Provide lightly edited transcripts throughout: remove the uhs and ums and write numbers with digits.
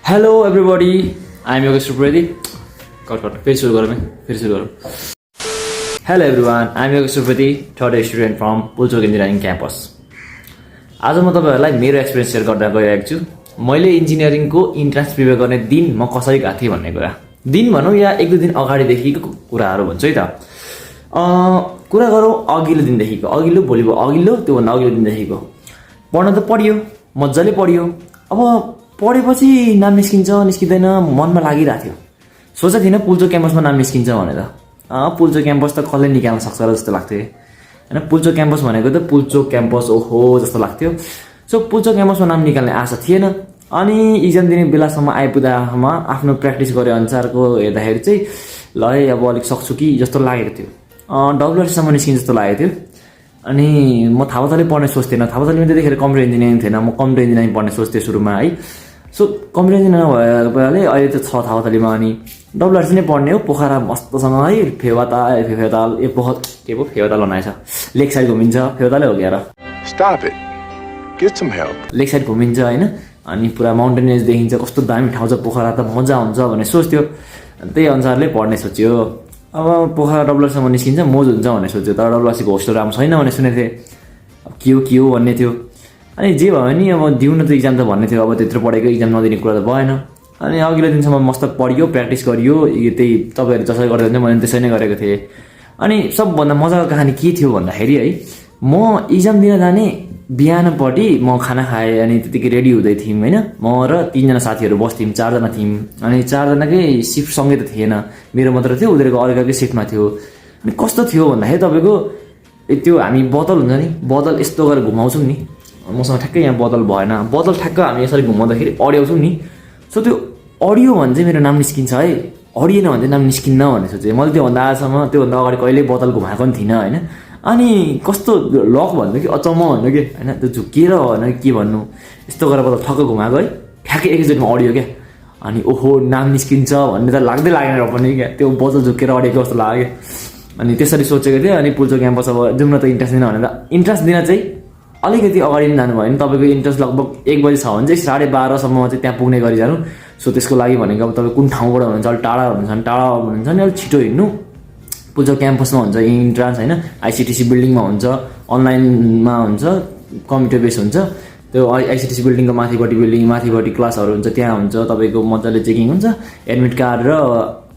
Hello everybody, I am Yogesh Supredi. फेरि सुरु गरौँ Hello everyone, I am Yogesh Supredi, third year student from Hardwork Engineering campus. आज म तपाईहरुलाई मेरो एक्सपिरियन्स शेयर गर्न गइरहेको छु। मैले इन्जिनियरिङको इन्ट्रान्स प्रिपेयर गर्ने दिन म कसरी गएको थिएँ भन्ने कुरा। दिन भनौँ या एक दुई दिन अगाडिदेखिको कुराहरु भन्छु है त। कुरा गरौँ अघिल्लो दिनदेखिको, अघिल्लो त्यो भन्दा अघिल्लो दिनदेखिको। पढ्न त पढियो, मज्जाले पढियो। अब पढेपछि नाम निस्किँदैन मनमा लागिरहेको थियो। सोचेको थिइनँ पुल्चो क्याम्पसमा नाम निस्किन्छ भनेर। पुल्चो क्याम्पस त कसले निकाल्न सक्छ र जस्तो लाग्थ्यो हैन। पुल्चो क्याम्पस भनेको त पुल्चो क्याम्पस ओहो जस्तो लाग्थ्यो। सो पुल्चो क्याम्पसमा नाम निकाल्ने आशा थिएन। अनि एक्जाम दिने बेलासम्म आइपुग्दामा आफ्नो प्र्याक्टिस गरे अनुसारको हेर्दाखेरि चाहिँ ल है अब अलिक सक्छु कि जस्तो लागेको थियो। WRC सम्म निस्किन्छ जस्तो लागेको थियो। अनि म थापाथली पढ्ने सोच्थेन। थापाथलीमा त्यतिखेर कम्प्युटर इन्जिनियरिङ थिएन। म कम्प्युटर इन्जिनियरिङ पढ्ने सोच्थेँ सुरुमा है। सो कम्प्युटर इन्जिनियरिङ भएकोले अहिले त छ थापाथलीमा। अनि WRC नै पढ्ने हो। पोखरा मस्तसँग है फेवाताल फेवाताल बनाएछ। लेक साइड घुमिन्छ फेवातालै हो गएर। Stop it. Get some help. Lake side घुमिन्छ हैन। अनि पुरा माउन्टेनेज देखिन्छ, कस्तो दामी ठाउँ छ पोखरा, त मजा हुन्छ भन्ने सोच्थ्यो। त्यही अनुसारले पढ्ने सोच्यो। अब पोखरा WRC सम्म निस्किन्छ मोज हुन्छ भन्ने सोच्यो। तर WRC को होस्टेल राम्रो छैन भन्ने सुनेको थिएँ। अब के हो भन्ने थियो। अनि जे भयो नि अब दिउन त एक्जाम त भन्ने थियो। अब त्यत्रो पढेको एक्जाम नदिने कुरा त भएन। अनि अघिल्लो दिनसम्म मस्त पढियो, प्र्याक्टिस गरियो। त्यही तपाईहरु जसरी गर्दै हुनुहुन्छ मैले त्यसै नै गरेको थिएँ। अनि सबभन्दा मजाको कहानी के थियो भन्दाखेरि है, म एक्जाम दिन जाने बिहानपट्टि म खाना खाएँ। अनि त्यतिकै रेडी हुँदै थियौँ हैन। म र तीनजना साथीहरु बस्थ्यौँ, चारजना थियौँ। अनि चारजनाकै शिफ्ट सँगै त थिएन, मेरो मात्र थियो, उनीहरुको अर्काकै शिफ्टमा थियो। अनि कस्तो थियो भन्दाखेरि तपाईको त्यो हामी बोतल हुन्छ नि, बोतल यस्तो गरेर घुमाउँछौँ नि। मसँग ठ्याक्कै यहाँ बोतल भएन। बोतल ठ्याक्क हामी यसरी घुमाउँदाखेरि अड्याउँछौँ नि। सो त्यो अडियो भने चाहिँ मेरो नाम निस्किन्छ है, अडिएन भने चाहिँ नाम निस्किन्न भन्ने सोचेँ। मैले त्योभन्दा अगाडि कहिले बोतल घुमाएको पनि थिइनँ हैन। अनि कस्तो लक भन्नु कि अचम्म भन्नु कि हैन। त्यो झुकिएर होइन के भन्नु, यस्तो गरेर बोतल ठक्क घुमाएको है, ठ्याक्कै एकैचोटिमा अडियो क्या। अनि ओहो नाम निस्किन्छ भन्ने त लाग्दै लागेन र पनि क्या। त्यो बोतल झुकेर अडिएको जस्तो लाग्यो। अनि त्यसरी सोचेको थिएँ। अनि पुल्चो क्याम्पस अब जाउँ न त इन्ट्रान्स दिन भनेर। इन्ट्रान्स दिन चाहिँ अलिकति अगाडि नै जानु भयो भने तपाईको इन्ट्रान्स लगभग 1 बजे छ भने चाहिँ 12:30 सम्म चाहिँ त्यहाँ पुग्ने गरी जानु। सो त्यसको लागि भनेको अब तपाईँ कुन ठाउँबाट हुनुहुन्छ, अलि टाढा हुनुहुन्छ नि अलिक छिटो हिँड्नु। पुल्चो क्याम्पसमा हुन्छ इन्ट्रान्स हैन। ICTC बिल्डिङमा हुन्छ, अनलाइनमा हुन्छ, कम्प्युटर बेस हुन्छ। त्यो ICTC बिल्डिङको माथिपट्टि क्लासहरु हुन्छ, त्यहाँ हुन्छ। तपाईको मजाले चेकिङ हुन्छ। एडमिट कार्ड र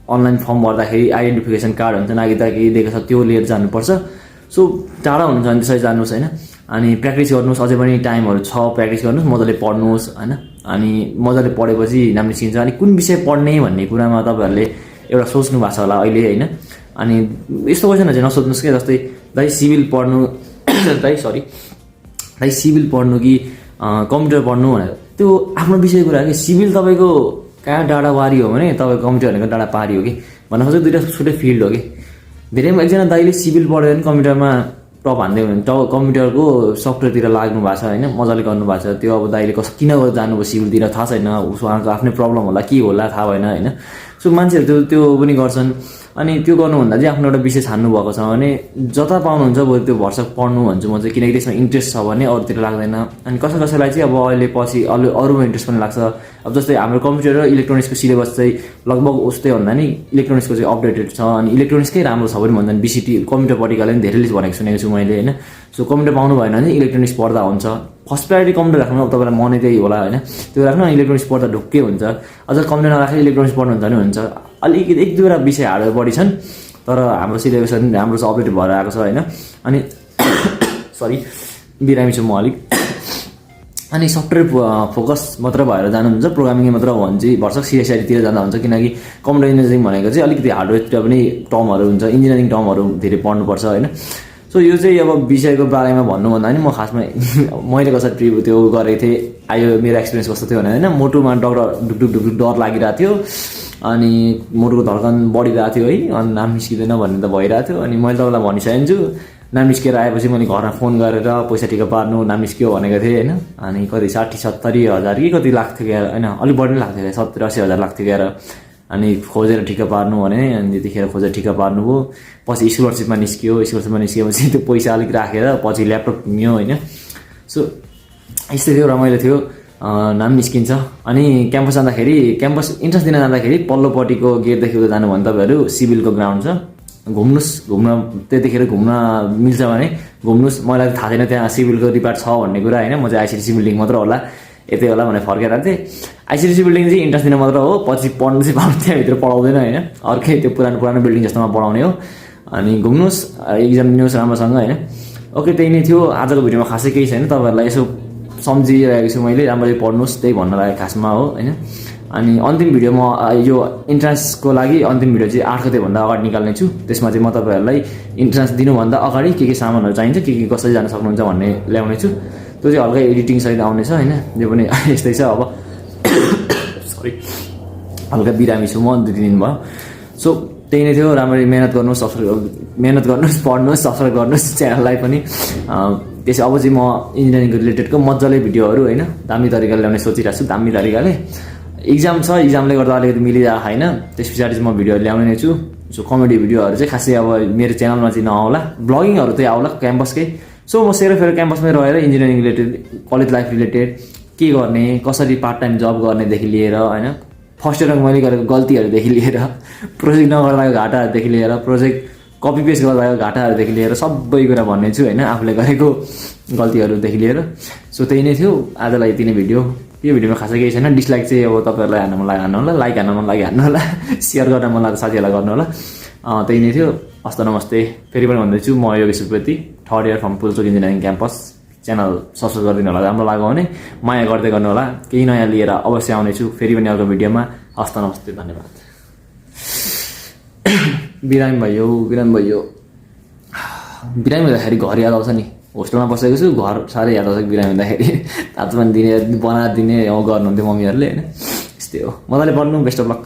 अनलाइन फर्म भर्दाखेरि आइडेन्टिफिकेसन कार्ड हुन्छ, नागरिकता दिएको छ त्यो लिएर जानुपर्छ। सो टाढा हुनुहुन्छ भने त्यसरी जानुहोस् हैन। अनि प्र्याक्टिस गर्नुहोस्, अझै पनि टाइमहरु छ, प्र्याक्टिस गर्नुहोस्, मजाले पढ्नुहोस् हैन। अनि मजाले पढेपछि नाम निस्किन्छ। अनि कुन विषय पढ्ने भन्ने कुरामा तपाईहरुले एउटा सोच्नु भएको छ होला अहिले हैन। अनि यस्तो क्वेशनहरु चाहिँ नसोध्नुस् के, जस्तै दाइ सिभिल पढ्नु सिभिल पढ्नु कि कम्प्युटर पढ्नु भनेर त्यो आफ्नो विषय कुरा के। सिभिल तपाईको कहाँ डाँडावारी हो भने तपाईको कम्प्युटर भनेको डाँडा पारी हो कि भन्न खोजेको। दुईटा छुट्टै फिल्ड हो कि। धेरैमा एकजना दाइले सिभिल पढ्यो भने कम्प्युटरमा टप हान्दै हुनुहुन्छ, कम्प्युटरको सफ्टवेयरतिर लाग्नु भएको छ हैन, मजाले गर्नु भएको छ। त्यो अब दाइले किन जानुभयो सिभिलतिर थाहा छैन, उहाँको आफ्नै प्रब्लम होला के होला थाहा भएन हैन। सो मान्छेहरु त्यो पनि गर्छन्। अनि त्यो गर्नुभन्दा चाहिँ आफ्नो एउटा विषय छान्नु भएको छ भने जता पाउनुहुन्छ बरु त्यो भर्सक पढ्नु भन्छु म चाहिँ। किनकि त्यसमा इन्ट्रेस्ट छ भने अरूतिर लाग्दैन। अनि कसैलाई चाहिँ अब अहिले पछि अरूमा इन्ट्रेस्ट पनि लाग्छ। अब जस्तै हाम्रो कम्प्युटर र इलेक्ट्रोनिक्सको सिलेबस चाहिँ लगभग उस्तै भन्दा नि इलेक्ट्रोनिक्सको चाहिँ अपडेटेड छ। अनि इलेक्ट्रोनिक्सकै राम्रो छ पनि भन्छन्। BCT कम्प्युटर पढेकाले पनि धेरैले भनेको सुनेको छु मैले हैन। सो कम्प्युटर पाउनु भएन भने इलेक्ट्रोनिक्स पढ्दा हुन्छ। फर्स्ट प्रायोरिटी कम्प्युटर राख्नु। अब तपाईलाई मनै त्यही होला हैन, त्यो राख्नु। इलेक्ट्रोनिक्स पढ्दा ढुक्कै हुन्छ। अझ कम्प्युटर नराखेर इलेक्ट्रोनिक्स पढ्नुहुन्छ भने हुन्छ। अलिकति 1-2 विषय हार्डवेयर बढी छन्, तर हाम्रो सिलेबस पनि राम्रो छ, अपडेट भएर आएको छ हैन। अनि सरी बिरामी छु म अलिक। अनि सफ्टवेयर फोकस मात्र भएर जानुहुन्छ, प्रोग्रामिङ मात्र हो भने चाहिँ भर्सक CSIT तिर जाँदा हुन्छ। किनकि कम्प्युटर इन्जिनियरिङ भनेको चाहिँ अलिकति हार्डवेयरतिर पनि टर्महरु हुन्छ, इन्जिनियरिङ टर्महरु धेरै पढ्नुपर्छ हैन। सो यो चाहिँ अब विषयको बारेमा भन्नु भन्दा नि म खासमा मैले कसरी त्यो गरेको थिएँ, मेरो एक्सपिरियन्स कस्तो थियो भने हैन। मुटुमा ढुकढुक डर लागिरहेको थियो। अनि मुटुको धड्कन बढिरहेको थियो है। अनि नाम निस्किँदैन भन्ने त भइरहेको थियो। अनि मैले तपाईँलाई भनिसकेछु, नाम निस्केर आएपछि मैले घरमा फोन गरेर पैसा ठिक्क पार्नु, नाम निस्क्यो भनेको थिएँ हैन। अनि कति 60-70 हजार कि कति लाख थियो क्या हैन, अलि बढी लाग्थ्यो क्या, 70-80 हजार लाग्थ्यो क्या। अनि खोजेर ठिक्क पार्नु भने अनि त्यतिखेर खोजेर ठिक्क पार्नुभयो। पछि स्कलरसिपमा निस्किएपछि त्यो पैसा अलिक राखेर पछि ल्यापटप किन्यो हैन। सो यस्तै थियो, रमाइलो थियो। नाम निस्किन्छ अनि क्याम्पस जाँदाखेरि क्याम्पस इन्ट्रेन्स दिन जाँदाखेरि पल्लोपट्टिको गेटदेखि उता जानु भने तपाईँहरू सिभिलको ग्राउन्ड छ घुम्न त्यतिखेर घुम्न मिल्छ भने घुम्नुहोस् मलाई थाहा छैन त्यहाँ सिभिलको डिपार्ट छ भन्ने कुरा होइन म चाहिँ आइसिडिसी बिल्डिङ मात्र होला यतै होला भनेर फर्केर थिएँ आइसिडिसी बिल्डिङ चाहिँ इन्ट्रेन्स दिन मात्र हो पछि पढ्नु चाहिँ पाउनु त्यहाँभित्र पढाउँदैन होइन अर्कै त्यो पुरानो बिल्डिङ जस्तोमा पढाउने हो अनि घुम्नुहोस् इक्जाम दिनुहोस् राम्रोसँग होइन ओके त्यही नै थियो आजको भिडियोमा खासै केही छैन तपाईँहरूलाई यसो सम्झिरहेको छु मैले राम्ररी पढ्नुहोस् त्यही भन्न लागेको खासमा हो होइन अनि अन्तिम भिडियोमा यो इन्ट्रान्सको लागि अन्तिम भिडियो चाहिँ 8 गतेभन्दा अगाडि निकाल्ने छु त्यसमा चाहिँ म तपाईँहरूलाई इन्ट्रान्स दिनुभन्दा अगाडि के सामानहरू चाहिन्छ के कसरी जान सक्नुहुन्छ भन्ने ल्याउने छु त्यो चाहिँ हल्का एडिटिङ सहित आउनेछ होइन यो पनि यस्तै छ अब सरी हल्का बिरामी छु म 2-3 दिन भयो सो त्यही नै थियो राम्ररी मेहनत गर्नुहोस् पढ्नुहोस् सब्सक्राइब गर्नुहोस् च्यानललाई पनि त्यसै अब चाहिँ म इन्जिनियरिङको रिलेटेडको मजाले भिडियोहरू होइन दामी तरिकाले ल्याउने सोचिरहेको छु दामी तरिकाले इक्जाम छ इक्जामले गर्दा अलिकति मिलिरहेको छैन त्यस पछाडि चाहिँ म भिडियोहरू ल्याउने नै छु सो कमेडी भिडियोहरू चाहिँ खासै अब मेरो च्यानलमा चाहिँ नआउला ब्लगिङहरू चाहिँ आउला क्याम्पसकै सो म सेरोफेरो क्याम्पसमै रहेर engineering related college life related के गर्ने कसरी पार्ट टाइम जब गर्नेदेखि लिएर होइन फर्स्ट इयरमा मैले गरेको गल्तीहरूदेखि लिएर प्रोजेक्ट नगर्दाको घाटाहरूदेखि लिएर प्रोजेक्ट कपी पेस्ट गर्दाको घाटाहरूदेखि लिएर सबै कुरा भन्ने छु होइन आफूले गरेको गल्तीहरूदेखि लिएर सो त्यही नै थियो आजलाई यति नै भिडियो यो भिडियोमा खासै केही छैन डिसलाइक चाहिँ अब तपाईँहरूलाई हान्न मन लाग्यो हान्नु होला लाइक हान्न मन लाग्यो हान्नु होला सेयर गर्न मन लाग्यो साथीहरूलाई गर्नु होला त्यही नै थियो हस्त नमस्ते फेरि पनि भन्दैछु म Yogesh Subedi 3rd year from Pulchowk engineering campus channel subscribe गरिदिनु होला राम्रो लाग्यो भने माया गर्दै गर्नु होला केही नयाँ लिएर अवश्य आउनेछु फेरि पनि अर्को भिडियोमा हस्त नमस्ते धन्यवाद बिरामी भयो बिरामी हुँदाखेरि घर याद आउँछ नि होस्टेलमा बसेको छु घर साह्रै याद आउँछ बिरामी हुँदाखेरि तातो पनि दिने बनाएर दिने गर्नुहुन्थ्यो मम्मीहरूले होइन यस्तै हो मजाले पढ्नु बेस्ट अफ लक